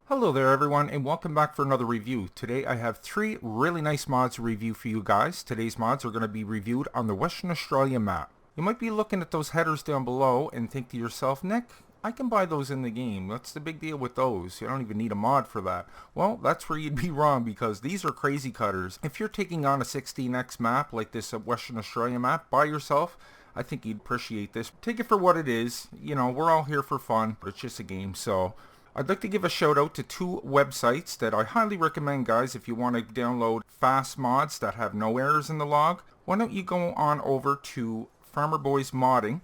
Hello there everyone, and welcome back for another review. Today I have three really nice mods to review for you guys. Today's mods are going to be reviewed on the Western Australia map. You might be looking at those headers down below and think to yourself, Nick, I can buy those in the game. What's the big deal with those? You don't even need a mod for that. Well, that's where you'd be wrong, because these are crazy cutters. If you're taking on a 16x map like this Western Australia map by yourself, I think you'd appreciate this. Take it for what it is. You know, we're all here for fun, but it's just a game. So I'd like to give a shout out to two websites that I highly recommend, guys, if you want to download fast mods that have no errors in the log. Why don't you go on over to Farmer Boys Modding.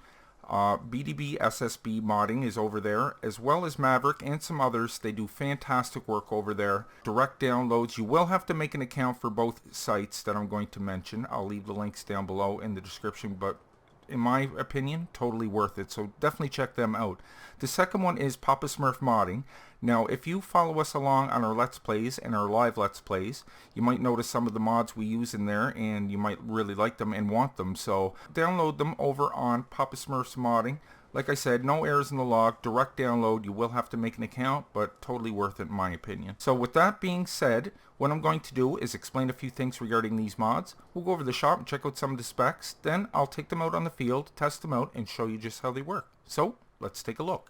BDB SSB Modding is over there, as well as Maverick and some others. They do fantastic work over there. Direct downloads. You will have to make an account for both sites that I'm going to mention. I'll leave the links down below in the description, but in my opinion, totally worth it. So definitely check them out. The second one is Papa Smurf Modding. Now, if you follow us along on our Let's Plays and our live Let's Plays, you might notice some of the mods we use in there, and you might really like them and want them. So download them over on Papa Smurf's Modding. Like I said, no errors in the log, direct download. You will have to make an account, but totally worth it in my opinion. So with that being said, what I'm going to do is explain a few things regarding these mods. We'll go over the shop and check out some of the specs. Then I'll take them out on the field, test them out, and show you just how they work. So let's take a look.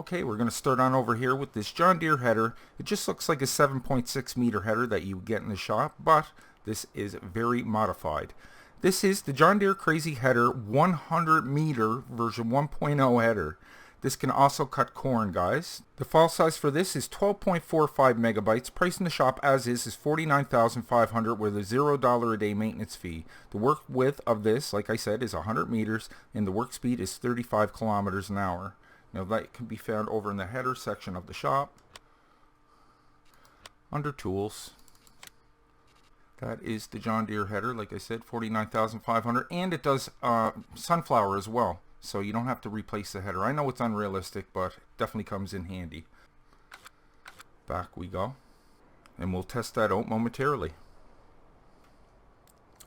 Okay, we're going to start on over here with this John Deere header. It just looks like a 7.6 meter header that you get in the shop, but this is very modified. This is the John Deere Crazy Header 100 meter version 1.0 header. This can also cut corn, guys. The file size for this is 12.45 megabytes. Price in the shop as is $49,500 with a $0 a day maintenance fee. The work width of this, like I said, is 100 meters, and the work speed is 35 kilometers an hour. Now that can be found over in the header section of the shop. Under tools. That is the John Deere header, like I said, $49,500, and it does sunflower as well, so you don't have to replace the header. I know it's unrealistic, but it definitely comes in handy. Back we go, and we'll test that out momentarily.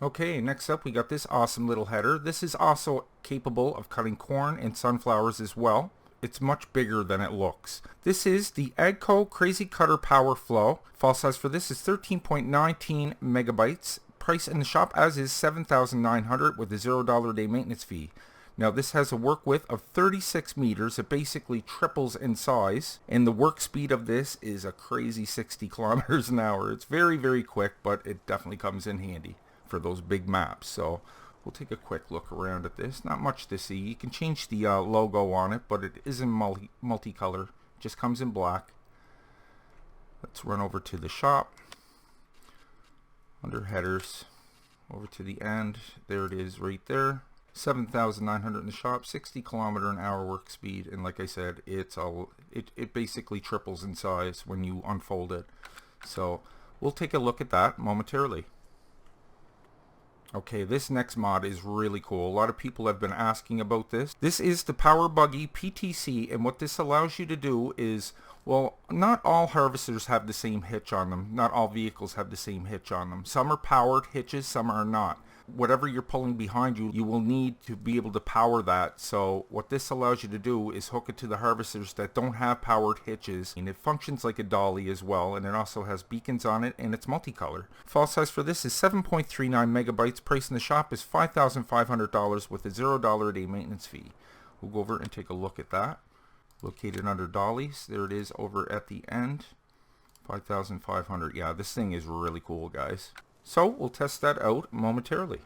Okay, next up we got this awesome little header. This is also capable of cutting corn and sunflowers as well. It's much bigger than it looks. This is the AGCO Crazy Cutter Power Flow. File size for this is 13.19 megabytes. Price in the shop as is $7,900 with a $0 a day maintenance fee. Now this has a work width of 36 meters. It basically triples in size, and the work speed of this is a crazy 60 kilometers an hour. It's very, very quick, but it definitely comes in handy for those big maps. So we'll take a quick look around at this. Not much to see. You can change the logo on it, but it isn't multicolor. It just comes in black. Let's run over to the shop. Under headers, over to the end. There it is right there. 7,900 in the shop, 60 kilometer an hour work speed, and like I said, it basically triples in size when you unfold it. So we'll take a look at that momentarily. Okay, this next mod is really cool. A lot of people have been asking about this. This is the Buggy Ptc, and what this allows you to do is, well, not all harvesters have the same hitch on them. Not all vehicles have the same hitch on them. Some are powered hitches, some are not. Whatever you're pulling behind you, you will need to be able to power that. So what this allows you to do is hook it to the harvesters that don't have powered hitches, and it functions like a dolly as well, and it also has beacons on it, and it's multicolor. File size for this is 7.39 megabytes. Price in the shop is $5,500 with a $0 a day maintenance fee. We'll go over and take a look at that. Located under dollies, there it is over at the end. 5,500. Yeah, this thing is really cool, guys. So we'll test that out momentarily.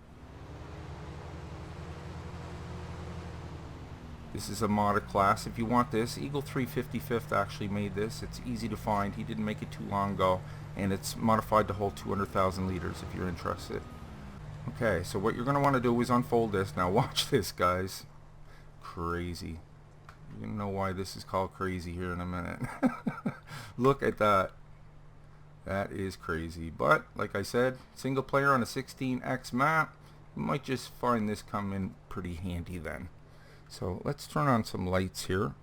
This is a modded class. If you want this, Eagle 355th actually made this. It's easy to find. He didn't make it too long ago, and it's modified to hold 200,000 liters if you're interested. Okay, so what you're going to want to do is unfold this. Now watch this, guys. Crazy. You're going to know why this is called crazy here in a minute. Look at that. That is crazy. But like I said, single player on a 16x map, you might just find this come in pretty handy then. So let's turn on some lights here.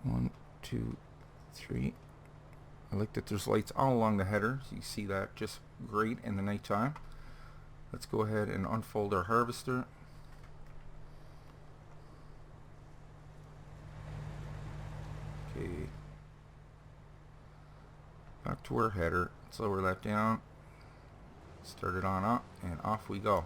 1, 2, 3. I like that there's lights all along the header, so you see that just great in the nighttime. Let's go ahead and unfold our harvester. Okay, back to our header. Let's lower that down. Start it on up, and off we go.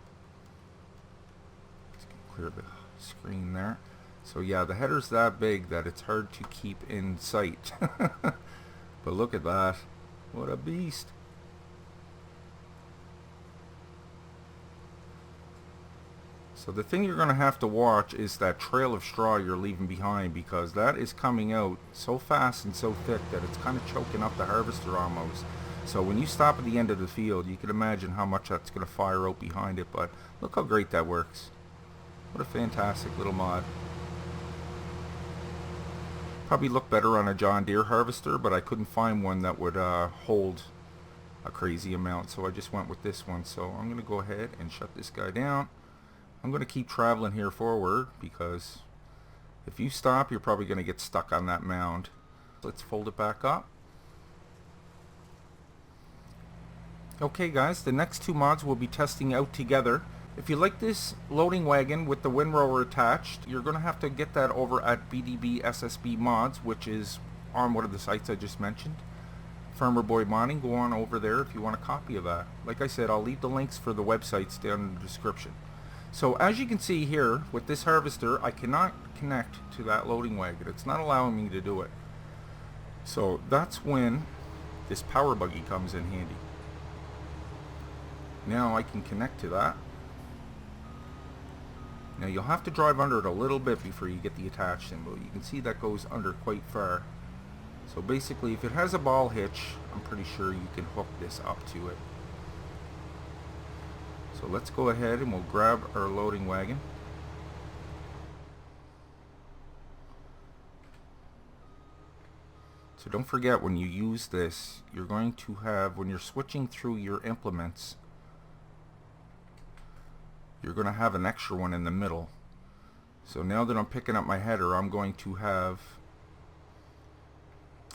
Just clear the screen there. So yeah, the header's that big that it's hard to keep in sight. But look at that. What a beast. So the thing you're going to have to watch is that trail of straw you're leaving behind, because that is coming out so fast and so thick that it's kind of choking up the harvester almost. So when you stop at the end of the field, you can imagine how much that's going to fire out behind it. But look how great that works. What a fantastic little mod. Probably look better on a John Deere harvester, but I couldn't find one that would hold a crazy amount, so I just went with this one. So I'm going to go ahead and shut this guy down. I'm going to keep traveling here forward, because if you stop, you're probably going to get stuck on that mound. Let's fold it back up. Okay guys, the next two mods we'll be testing out together. If you like this loading wagon with the windrower attached, you're going to have to get that over at BDB SSB Mods, which is on one of the sites I just mentioned. Farmer Boy Modding, go on over there if you want a copy of that. Like I said, I'll leave the links for the websites down in the description. So as you can see here, with this harvester, I cannot connect to that loading wagon. It's not allowing me to do it. So that's when this power buggy comes in handy. Now I can connect to that. Now you'll have to drive under it a little bit before you get the attach symbol. You can see that goes under quite far. So basically, if it has a ball hitch, I'm pretty sure you can hook this up to it. So let's go ahead and we'll grab our loading wagon. So don't forget, when you use this, you're going to have, when you're switching through your implements, you're going to have an extra one in the middle. So now that I'm picking up my header, I'm going to have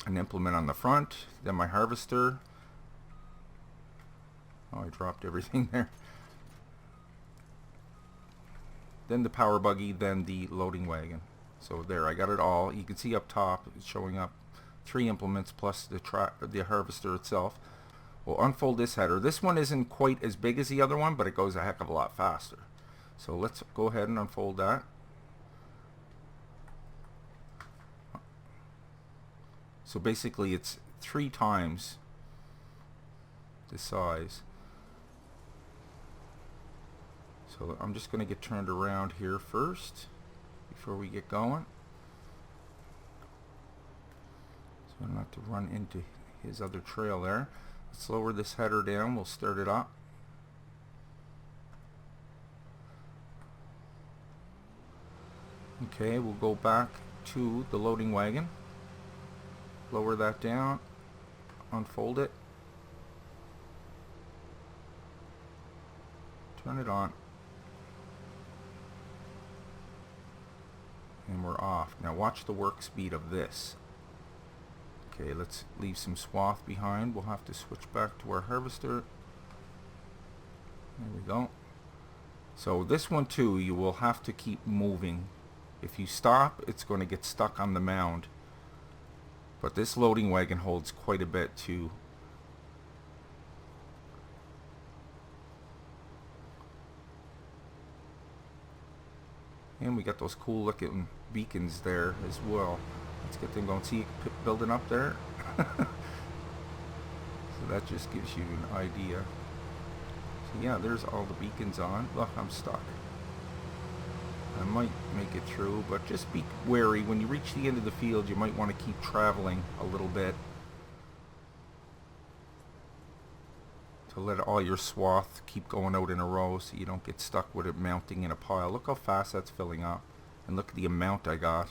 an implement on the front, then my harvester. Oh, I dropped everything there. Then the power buggy, then the loading wagon. So there, I got it all. You can see up top it's showing up 3 implements plus the harvester itself. We'll unfold this header. This one isn't quite as big as the other one, but it goes a heck of a lot faster. So let's go ahead and unfold that. So basically it's 3 times the size. So I'm just going to get turned around here first before we get going. So I don't have to run into his other trail there. Let's lower this header down. We'll start it up. Okay, we'll go back to the loading wagon. Lower that down. Unfold it. Turn it on. And we're off. Now watch the work speed of this. Okay, let's leave some swath behind. We'll have to switch back to our harvester. There we go. So this one too, you will have to keep moving. If you stop, it's going to get stuck on the mound. But this loading wagon holds quite a bit too. And we got those cool looking beacons there as well. Let's get them going. See it building up there? So that just gives you an idea. So yeah, there's all the beacons on. Look, I'm stuck. I might make it through, but just be wary. When you reach the end of the field, you might want to keep traveling a little bit to let all your swath keep going out in a row so you don't get stuck with it mounting in a pile. Look how fast that's filling up. And look at the amount I got.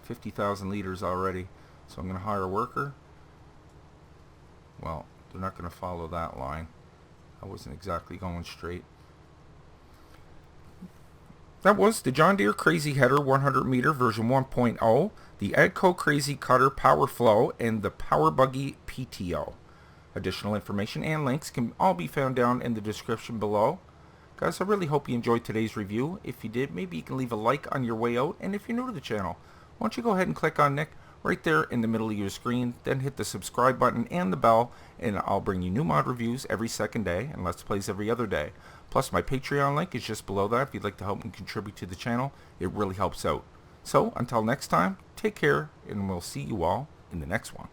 50,000 liters already. So I'm going to hire a worker. Well, they're not going to follow that line. I wasn't exactly going straight. That was the John Deere Crazy Header 100 meter version 1.0, the AGCO Crazy Cutter Power Flow, and the Power Buggy PTO. Additional information and links can all be found down in the description below. Guys, I really hope you enjoyed today's review. If you did, maybe you can leave a like on your way out, and if you're new to the channel, why don't you go ahead and click on Nick right there in the middle of your screen. Then hit the subscribe button and the bell, and I'll bring you new mod reviews every second day and Let's Plays every other day. Plus my Patreon link is just below that if you'd like to help me contribute to the channel. It really helps out. So until next time, take care, and we'll see you all in the next one.